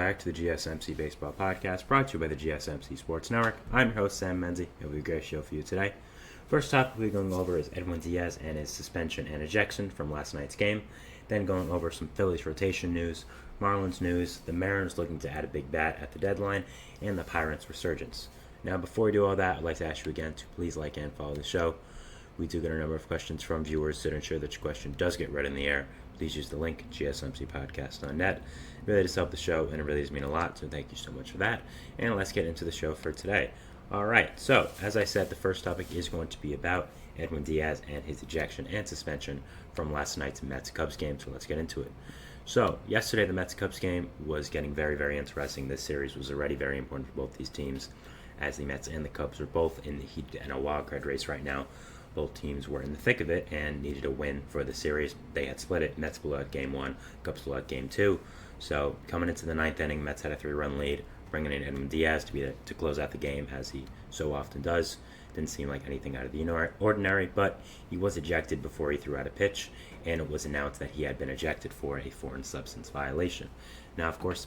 back to the GSMC Baseball Podcast, brought to you by the GSMC Sports Network. I'm your host, Sam Menzie. It'll be a great show for you today. First topic we're going over is Edwin Diaz and his suspension and ejection from last night's game. Then going over some Phillies rotation news, Marlins news, the Mariners looking to add a big bat at the deadline, and the Pirates resurgence. Now, before we do all that, I'd like to ask you again to please like and follow the show. We do get a number of questions from viewers, so to ensure that your question does get read in the air, please use the link, GSMCpodcast.net. It really does help the show, and it really does mean a lot, so thank you so much for that. And let's get into the show for today. All right, so as I said, the first topic is going to be about Edwin Diaz and his ejection and suspension from last night's Mets-Cubs game, so let's get into it. So, yesterday the Mets-Cubs game was getting very, very interesting. This series was already very important for both these teams, as the Mets and the Cubs are both in the heat and a wild card race right now. Both teams were in the thick of it and needed a win for the series. They had split it. Mets blew out Game 1, Cubs blew out Game 2. So coming into the ninth inning, Mets had a 3-run lead, bringing in Edwin Diaz to close out the game, as he so often does. Didn't seem like anything out of the ordinary, but he was ejected before he threw out a pitch, and it was announced that he had been ejected for a foreign substance violation. Now, of course,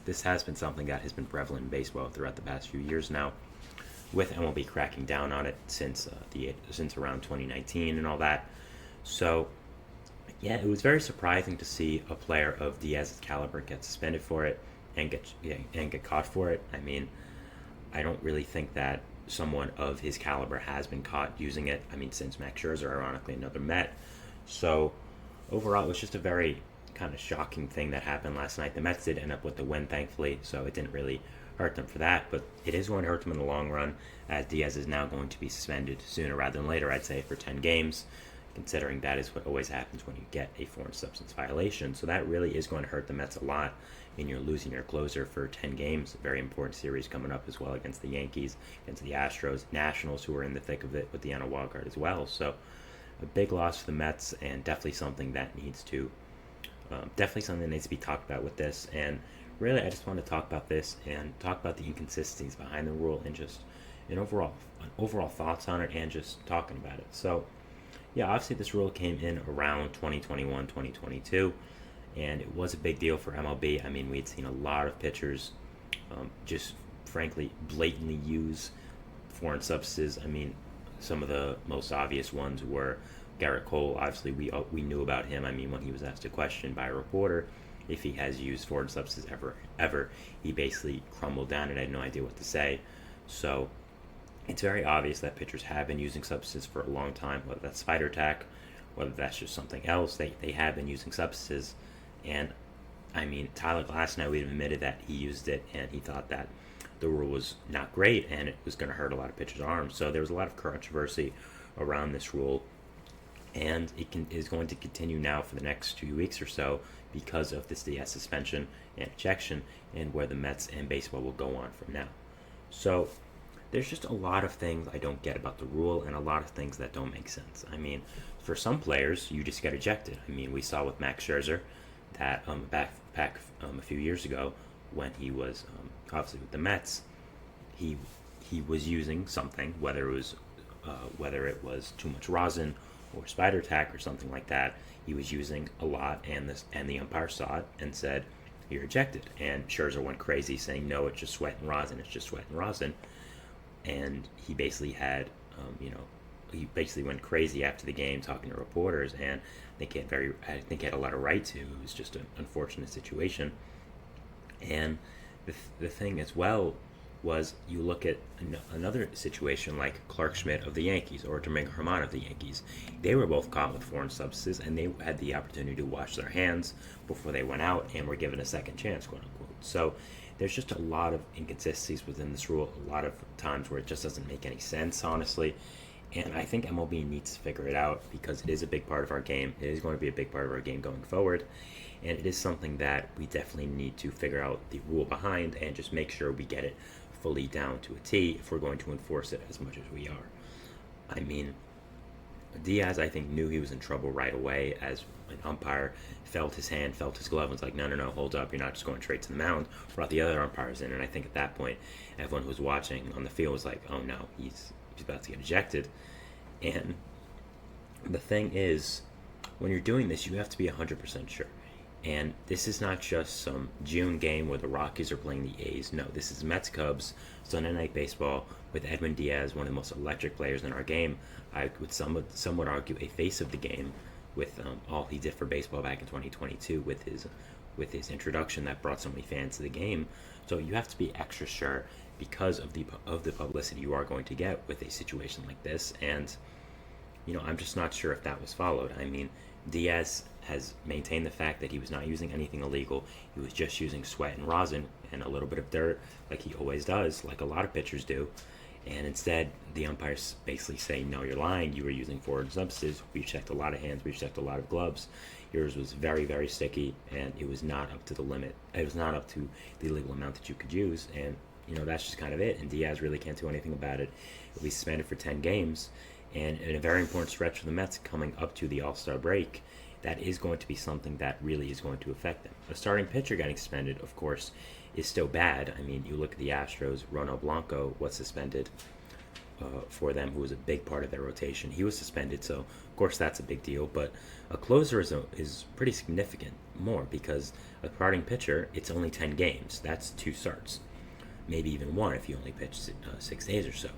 this has been something that has been prevalent in baseball throughout the past few years now, with MLB cracking down on it since around 2019 and all that. So, yeah, it was very surprising to see a player of Diaz's caliber get suspended for it and get caught for it. I mean, I don't really think that someone of his caliber has been caught using it. I mean, since Max Scherzer, ironically, another Met. So, overall, it was just a very kind of shocking thing that happened last night. The Mets did end up with the win, thankfully, so it didn't really hurt them for that, but it is going to hurt them in the long run, as Diaz is now going to be suspended sooner rather than later, I'd say, for 10 games, considering that is what always happens when you get a foreign substance violation. So that really is going to hurt the Mets a lot. I mean, you're losing your closer for 10 games, a very important series coming up as well against the Yankees, against the Astros, Nationals, who are in the thick of it with the NL wild card as well. So a big loss for the Mets, and definitely something that needs to be talked about with this. And really, I just want to talk about this and talk about the inconsistencies behind the rule and just an overall thoughts on it and just talking about it. So, yeah, obviously this rule came in around 2021, 2022, and it was a big deal for MLB. I mean, we'd seen a lot of pitchers just, frankly, blatantly use foreign substances. I mean, some of the most obvious ones were Garrett Cole. Obviously, we knew about him. I mean, when he was asked a question by a reporter if he has used foreign substances ever, he basically crumbled down and had no idea what to say. So it's very obvious that pitchers have been using substances for a long time, whether that's spider tack, whether that's just something else. They have been using substances. And, I mean, Tyler Glasnow even admitted that he used it, and he thought that the rule was not great, and it was going to hurt a lot of pitchers' arms. So there was a lot of controversy around this rule, and it is going to continue now for the next 2 weeks or so because of this Diaz suspension and ejection, and where the Mets and baseball will go on from now. So there's just a lot of things I don't get about the rule, and a lot of things that don't make sense. I mean, for some players, you just get ejected. I mean, we saw with Max Scherzer that back a few years ago when he was obviously with the Mets, he was using something, whether it was too much rosin or spider tack or something like that. He was using a lot, and the umpire saw it and said, "You're ejected." And Scherzer went crazy, saying, "No, it's just sweat and rosin. It's just sweat and rosin." And he basically had, he basically went crazy after the game, talking to reporters, and I think he had a lot of right to. It was just an unfortunate situation. And the thing as well was, you look at another situation like Clark Schmidt of the Yankees or Domingo Germán of the Yankees. They were both caught with foreign substances, and they had the opportunity to wash their hands before they went out and were given a second chance, quote unquote. So there's just a lot of inconsistencies within this rule, a lot of times where it just doesn't make any sense, honestly. And I think MLB needs to figure it out, because it is a big part of our game. It is going to be a big part of our game going forward. And it is something that we definitely need to figure out the rule behind and just make sure we get it fully down to a T if we're going to enforce it as much as we are. I mean, Diaz, I think, knew he was in trouble right away, as an umpire felt his hand, felt his glove, and was like, no, hold up, you're not just going straight to the mound. Brought the other umpires in, and I think at that point, everyone who was watching on the field was like, oh no, he's about to get ejected. And the thing is, when you're doing this, you have to be 100% sure. And this is not just some June game where the Rockies are playing the A's. No, this is Mets Cubs Sunday Night Baseball with Edwin Diaz, one of the most electric players in our game. I would some would argue a face of the game with all he did for baseball back in 2022 with his introduction that brought so many fans to the game. So you have to be extra sure because of the publicity you are going to get with a situation like this. And I'm just not sure if that was followed. I mean, Diaz has maintained the fact that he was not using anything illegal. He was just using sweat and rosin and a little bit of dirt, like he always does, like a lot of pitchers do. And instead, the umpires basically say, no, you're lying. You were using foreign substances. We checked a lot of hands. We checked a lot of gloves. Yours was very, very sticky, and it was not up to the limit. It was not up to the legal amount that you could use. And, that's just kind of it. And Diaz really can't do anything about it. He'll be suspended for 10 games. And in a very important stretch for the Mets coming up to the All-Star break, that is going to be something that really is going to affect them. A starting pitcher getting suspended, of course, is still bad. I mean, you look at the Astros, Ronald Blanco was suspended for them, who was a big part of their rotation. He was suspended, so of course that's a big deal. But a closer is pretty significant more because a starting pitcher, it's only 10 games. That's 2 starts, maybe even 1 if you only pitch 6 days or so.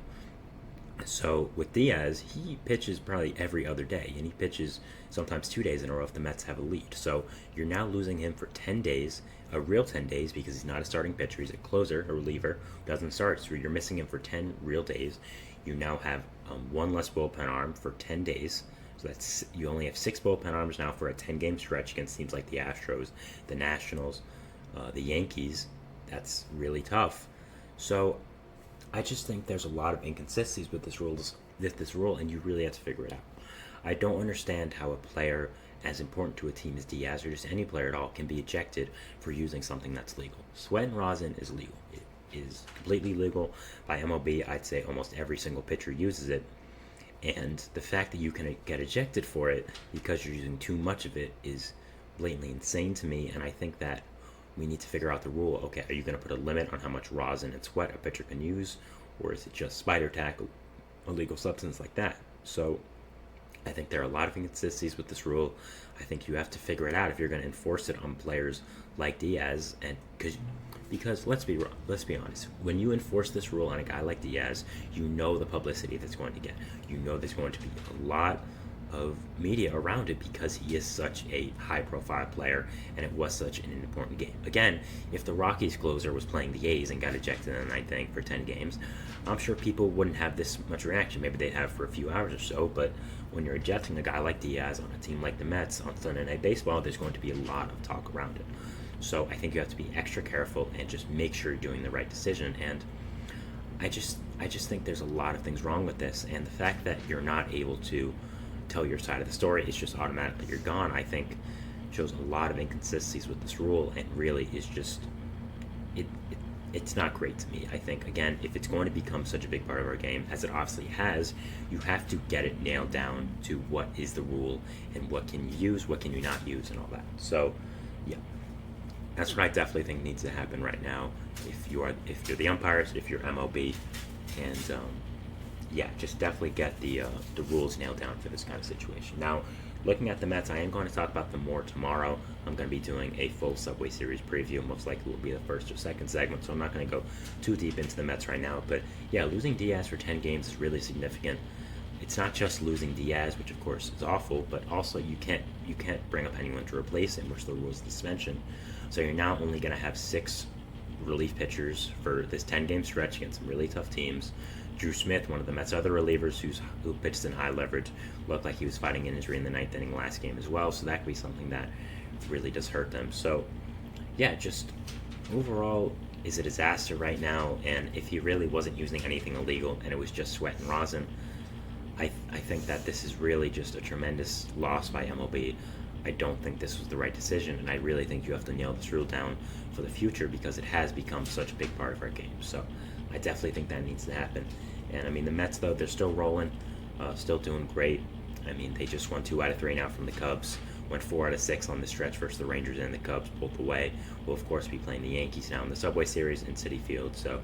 So with Diaz, he pitches probably every other day, and he pitches sometimes 2 days in a row if the Mets have a lead. So you're now losing him for 10 days, a real 10 days, because he's not a starting pitcher. He's a closer, a reliever, who doesn't start. So you're missing him for 10 real days. You now have 1 less bullpen arm for 10 days. So you only have 6 bullpen arms now for a 10-game stretch against teams like the Astros, the Nationals, the Yankees. That's really tough. So I just think there's a lot of inconsistencies with this rule, and you really have to figure it out. I don't understand how a player as important to a team as Diaz, or just any player at all, can be ejected for using something that's legal. Sweat and rosin is legal. It is completely legal by MLB. I'd say almost every single pitcher uses it. And the fact that you can get ejected for it because you're using too much of it is blatantly insane to me, and I think that we need to figure out the rule. Okay, are you going to put a limit on how much rosin and sweat a pitcher can use, or is it just spider tack, a legal substance like that? So I think there are a lot of inconsistencies with this rule. I think you have to figure it out if you're going to enforce it on players like Diaz, and because let's be honest, when you enforce this rule on a guy like Diaz, you know the publicity that's going to get. You know there's going to be a lot of media around it because he is such a high-profile player, and it was such an important game. Again, if the Rockies closer was playing the A's and got ejected in the 9th inning for 10 games, I'm sure people wouldn't have this much reaction. Maybe they'd have for a few hours or so, but when you're ejecting a guy like Diaz on a team like the Mets on Sunday Night Baseball, there's going to be a lot of talk around it. So I think you have to be extra careful and just make sure you're doing the right decision. And I just think there's a lot of things wrong with this, and the fact that you're not able to tell your side of the story, it's just automatically you're gone, I think shows a lot of inconsistencies with this rule, and really is just it's not great to me. I think, again, if it's going to become such a big part of our game, as it obviously has, you have to get it nailed down to what is the rule and what can you use, what can you not use, and all that. So yeah, that's what I definitely think needs to happen right now if you're the umpires, if you're MLB, and yeah, just definitely get the rules nailed down for this kind of situation. Now, looking at the Mets, I am going to talk about them more tomorrow. I'm going to be doing a full Subway Series preview. Most likely will be the first or second segment, so I'm not going to go too deep into the Mets right now. But yeah, losing Diaz for 10 games is really significant. It's not just losing Diaz, which of course is awful, but also you can't bring up anyone to replace him, which the rule is suspension. So you're now only going to have 6 relief pitchers for this 10-game stretch against some really tough teams. Drew Smith, one of the Mets' other relievers who pitched in high leverage, looked like he was fighting an injury in the 9th inning last game as well, so that could be something that really does hurt them. So, yeah, just overall is a disaster right now, and if he really wasn't using anything illegal and it was just sweat and rosin, I think that this is really just a tremendous loss by MLB. I don't think this was the right decision, and I really think you have to nail this rule down for the future because it has become such a big part of our game. So I definitely think that needs to happen. And I mean, the Mets, though, they're still rolling, still doing great. I mean, they just won 2 out of 3 now from the Cubs, went 4 out of 6 on the stretch versus the Rangers and the Cubs, both away. We'll, of course, be playing the Yankees now in the Subway Series in Citi Field, so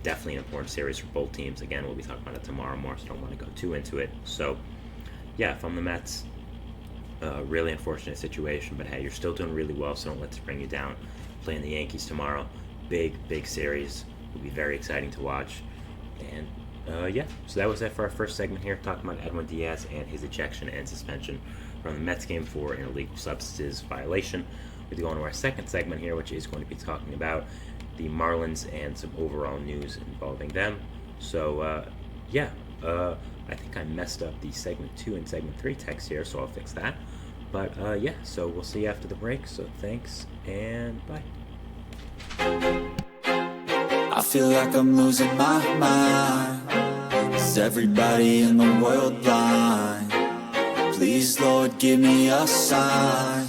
definitely an important series for both teams. Again, we'll be talking about it tomorrow more, so I don't want to go too into it. So, yeah, if I'm the Mets, Really unfortunate situation, but hey, you're still doing really well, so don't let this bring you down. Playing the Yankees tomorrow, big series. Will be very exciting to watch. And so that was it for our first segment here, talking about Edwin Diaz and his ejection and suspension from the Mets game for an illegal substances violation. We're going to our second segment here, which is going to be talking about the Marlins and some overall news involving them. So, I think I messed up the segment 2 and segment 3 text here, so I'll fix that. But, so we'll see you after the break. So thanks, and bye. I feel like I'm losing my mind. Is everybody in the world blind? Please, Lord, give me a sign.